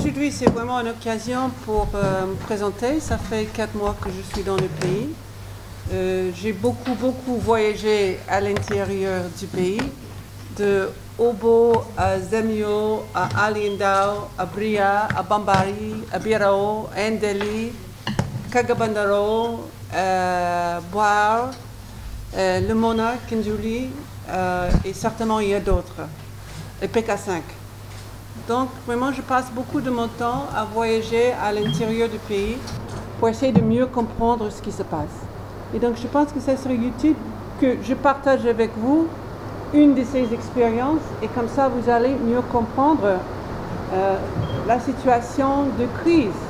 Aujourd'hui, c'est vraiment une occasion pour me présenter. Ça fait 4 mois que je suis dans le pays. J'ai beaucoup voyagé à l'intérieur du pays, de Obo à Zemio, à Aliendao, à Bria, à Bambari, à Birao, à Ndeli, Kagabandaro, Boar, le Mona, Kinjuli, et certainement il y a d'autres, et PK5. Donc vraiment, je passe beaucoup de mon temps à voyager à l'intérieur du pays pour essayer de mieux comprendre ce qui se passe. Et donc je pense que ça serait utile que je partage avec vous une de ces expériences et comme ça vous allez mieux comprendre la situation de crise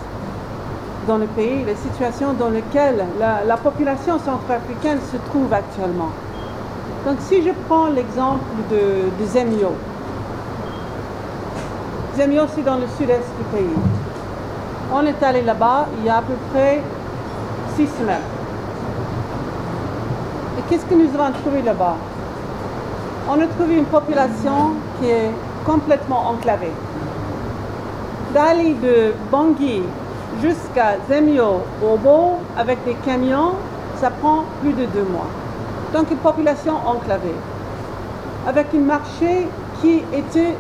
dans le pays, la situation dans laquelle la population centrafricaine se trouve actuellement. Donc si je prends l'exemple de Zemio. Zemio, c'est dans le sud-est du pays. On est allé là-bas il y a à peu près 6 semaines. Et qu'est-ce que nous avons trouvé là-bas? On a trouvé une population qui est complètement enclavée. D'aller de Bangui jusqu'à Zemio, Obo, avec des camions, ça prend plus de 2 mois. Donc une population enclavée, avec un marché qui était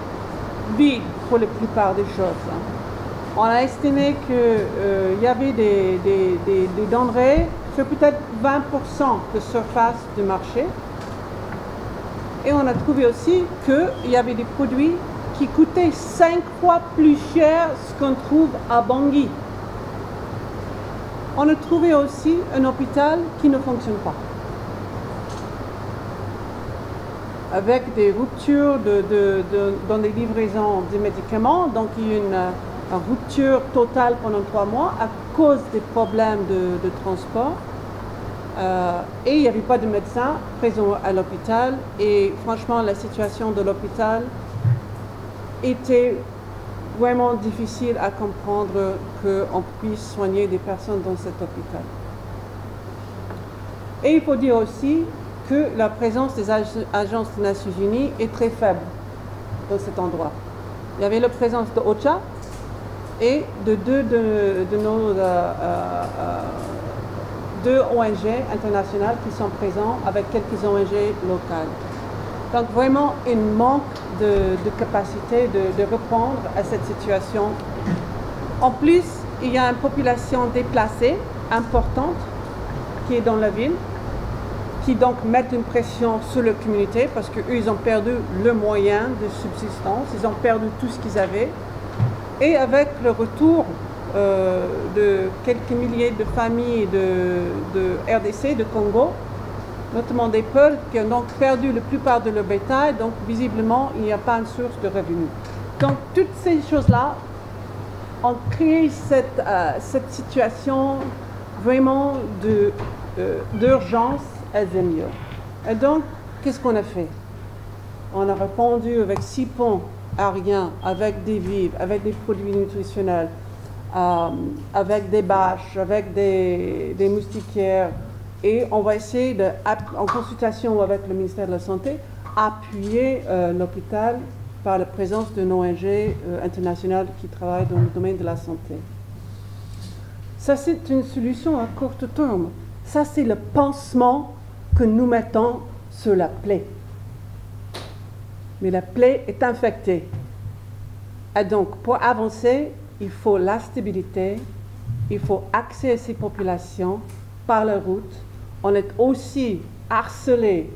vide pour la plupart des choses. On a estimé qu'il y avait des denrées sur peut-être 20% de surface du marché. Et on a trouvé aussi qu'il y avait des produits qui coûtaient 5 fois plus cher ce qu'on trouve à Bangui. On a trouvé aussi un hôpital qui ne fonctionne pas, avec des ruptures dans les livraisons de médicaments. Donc il y a une rupture totale pendant 3 mois à cause des problèmes de transport. Et il n'y avait pas de médecin présent à l'hôpital. Et franchement, la situation de l'hôpital était vraiment difficile à comprendre qu'on puisse soigner des personnes dans cet hôpital. Et il faut dire aussi que la présence des agences des Nations Unies est très faible dans cet endroit. Il y avait la présence de OCHA et de deux ONG internationales qui sont présentes avec quelques ONG locales. Donc vraiment un manque de capacité de répondre à cette situation. En plus, il y a une population déplacée importante qui est dans la ville, qui donc mettent une pression sur la communauté parce qu'eux, ils ont perdu le moyen de subsistance, ils ont perdu tout ce qu'ils avaient. Et avec le retour de quelques milliers de familles de RDC, de Congo, notamment des peuples qui ont donc perdu la plupart de leur bétail, donc visiblement, il n'y a pas une source de revenus. Donc toutes ces choses-là ont créé cette situation vraiment d'urgence à Zemio. Et donc, qu'est-ce qu'on a fait? On a répondu avec 6 ponts aériens, avec des vivres, avec des produits nutritionnels, avec des bâches, avec des moustiquaires. Et on va essayer, en consultation avec le ministère de la Santé, appuyer l'hôpital par la présence d'une ONG internationale qui travaille dans le domaine de la santé. Ça, c'est une solution à court terme. Ça, c'est le pansement que nous mettons sur la plaie. Mais la plaie est infectée. Et donc, pour avancer, il faut la stabilité, il faut accès à ces populations par la route. On est aussi harcelé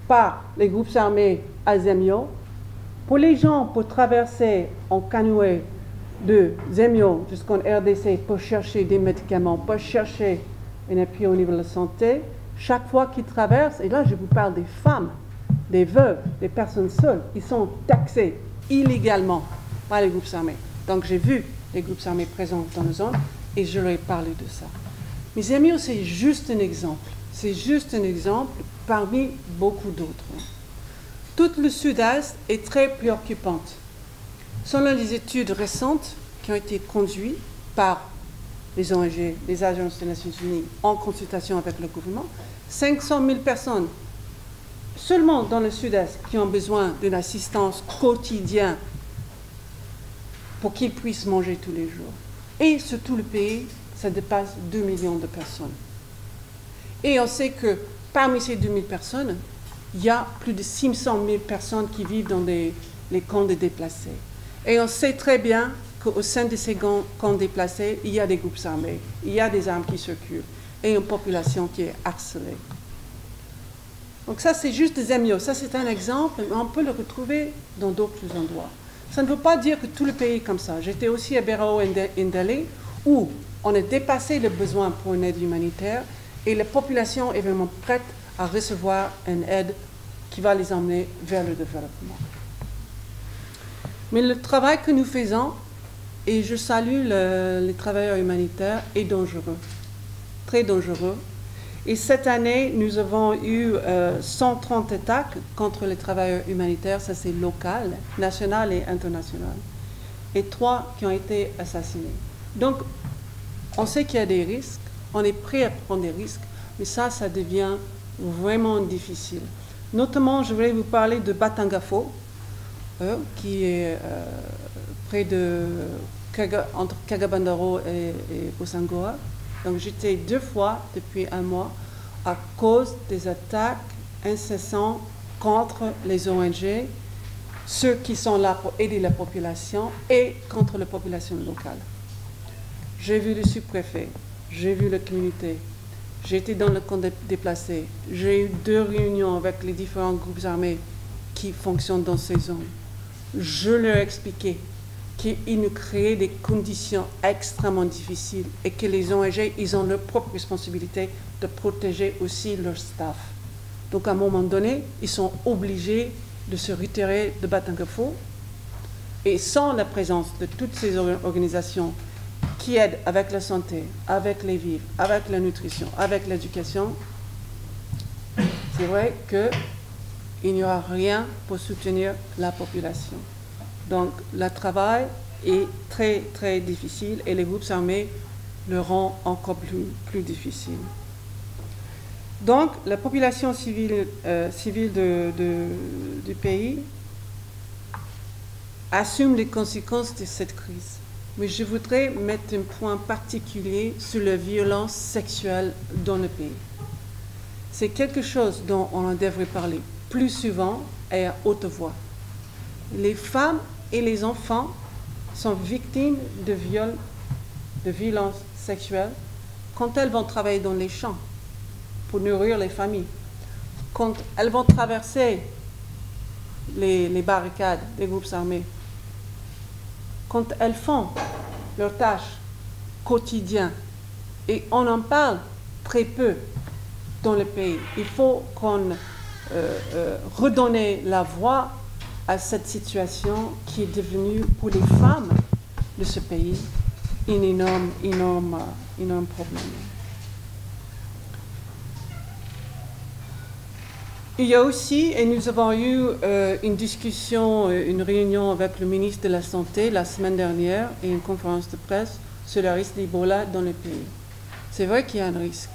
par les groupes armés à Zemio. Pour les gens, pour traverser en canoë de Zemio jusqu'en RDC pour chercher des médicaments, pour chercher un appui au niveau de la santé, chaque fois qu'ils traversent, et là je vous parle des femmes, des veuves, des personnes seules, ils sont taxés illégalement par les groupes armés. Donc j'ai vu les groupes armés présents dans la zone et je leur ai parlé de ça. Mais Zemio, c'est juste un exemple. C'est juste un exemple parmi beaucoup d'autres. Tout le sud-est est très préoccupant. Selon les études récentes qui ont été conduites par les ONG, les agences des Nations Unies, en consultation avec le gouvernement, 500 000 personnes seulement dans le sud-est qui ont besoin d'une assistance quotidienne pour qu'ils puissent manger tous les jours. Et sur tout le pays, ça dépasse 2 millions de personnes. Et on sait que parmi ces 2 000 personnes, il y a plus de 500 000 personnes qui vivent dans les camps de déplacés. Et on sait très bien qu'au sein de ces camps déplacés, il y a des groupes armés, il y a des armes qui circulent et une population qui est harcelée. Donc ça, c'est juste des Zemio. Ça, c'est un exemple, mais on peut le retrouver dans d'autres endroits. Ça ne veut pas dire que tout le pays est comme ça. J'étais aussi à Berao Ndale, où on a dépassé le besoin pour une aide humanitaire et la population est vraiment prête à recevoir une aide qui va les emmener vers le développement. Mais le travail que nous faisons, et je salue les travailleurs humanitaires, est dangereux, très dangereux. Et cette année, nous avons eu 130 attaques contre les travailleurs humanitaires, ça c'est local, national et international, et 3 qui ont été assassinés. Donc, on sait qu'il y a des risques, on est prêt à prendre des risques, mais ça devient vraiment difficile. Notamment, je voulais vous parler de Batangafo, qui est près de entre Kagabandaro et Osangoa. Donc j'étais 2 fois depuis 1 mois à cause des attaques incessantes contre les ONG, ceux qui sont là pour aider la population et contre la population locale. J'ai vu le sous-préfet, j'ai vu la communauté, j'ai été dans le camp déplacé, j'ai eu 2 réunions avec les différents groupes armés qui fonctionnent dans ces zones. Je leur ai expliqué qu'ils nous créaient des conditions extrêmement difficiles et que les ONG, ils ont leur propre responsabilité de protéger aussi leur staff. Donc à un moment donné, ils sont obligés de se retirer de Batangafo et sans la présence de toutes ces organisations qui aident avec la santé, avec les vivres, avec la nutrition, avec l'éducation, c'est vrai qu'il n'y aura rien pour soutenir la population. Donc, le travail est très, très difficile et les groupes armés le rendent encore plus difficile. Donc, la population civile du pays assume les conséquences de cette crise. Mais je voudrais mettre un point particulier sur la violence sexuelle dans le pays. C'est quelque chose dont on devrait parler plus souvent et à haute voix. Les femmes et les enfants sont victimes de viols, de violences sexuelles quand elles vont travailler dans les champs pour nourrir les familles, quand elles vont traverser les barricades des groupes armés, quand elles font leurs tâches quotidiennes. Et on en parle très peu dans le pays. Il faut qu'on redonne la voix à cette situation qui est devenue pour les femmes de ce pays un énorme problème. Il y a aussi, et nous avons eu une discussion, une réunion avec le ministre de la Santé la semaine dernière et une conférence de presse sur le risque d'Ebola dans le pays. C'est vrai qu'il y a un risque.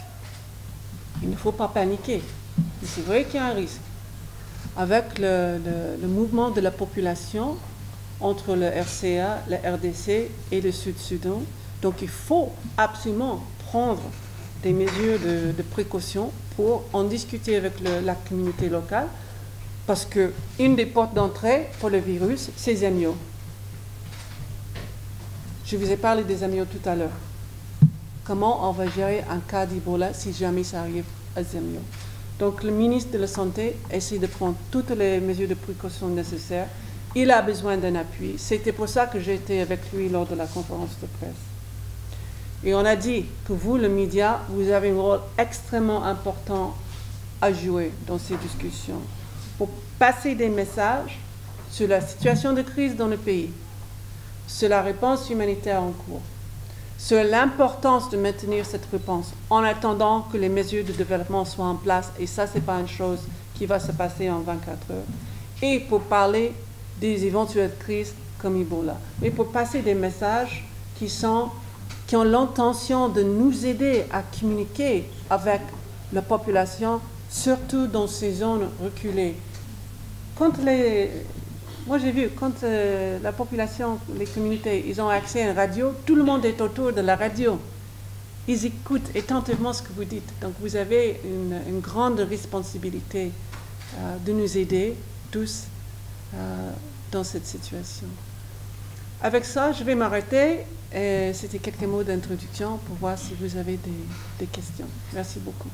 Il ne faut pas paniquer, mais c'est vrai qu'il y a un risque. Avec le mouvement de la population entre le RCA, la RDC et le Sud-Soudan. Donc il faut absolument prendre des mesures de précaution pour en discuter avec la communauté locale, parce qu'une des portes d'entrée pour le virus, c'est Zemio. Je vous ai parlé des Zemio tout à l'heure. Comment on va gérer un cas d'Ebola si jamais ça arrive à Zemio? Donc le ministre de la Santé essaie de prendre toutes les mesures de précaution nécessaires. Il a besoin d'un appui. C'était pour ça que j'étais avec lui lors de la conférence de presse. Et on a dit que vous, le média, vous avez un rôle extrêmement important à jouer dans ces discussions pour passer des messages sur la situation de crise dans le pays, sur la réponse humanitaire en cours, sur l'importance de maintenir cette réponse en attendant que les mesures de développement soient en place. Et ça, ce n'est pas une chose qui va se passer en 24 heures. Et pour parler des éventuelles crises comme Ebola. Mais pour passer des messages qui ont l'intention de nous aider à communiquer avec la population, surtout dans ces zones reculées. Quand Moi, j'ai vu, quand la population, les communautés, ils ont accès à une radio, tout le monde est autour de la radio. Ils écoutent attentivement ce que vous dites. Donc, vous avez une grande responsabilité de nous aider tous dans cette situation. Avec ça, je vais m'arrêter. C'était quelques mots d'introduction pour voir si vous avez des questions. Merci beaucoup.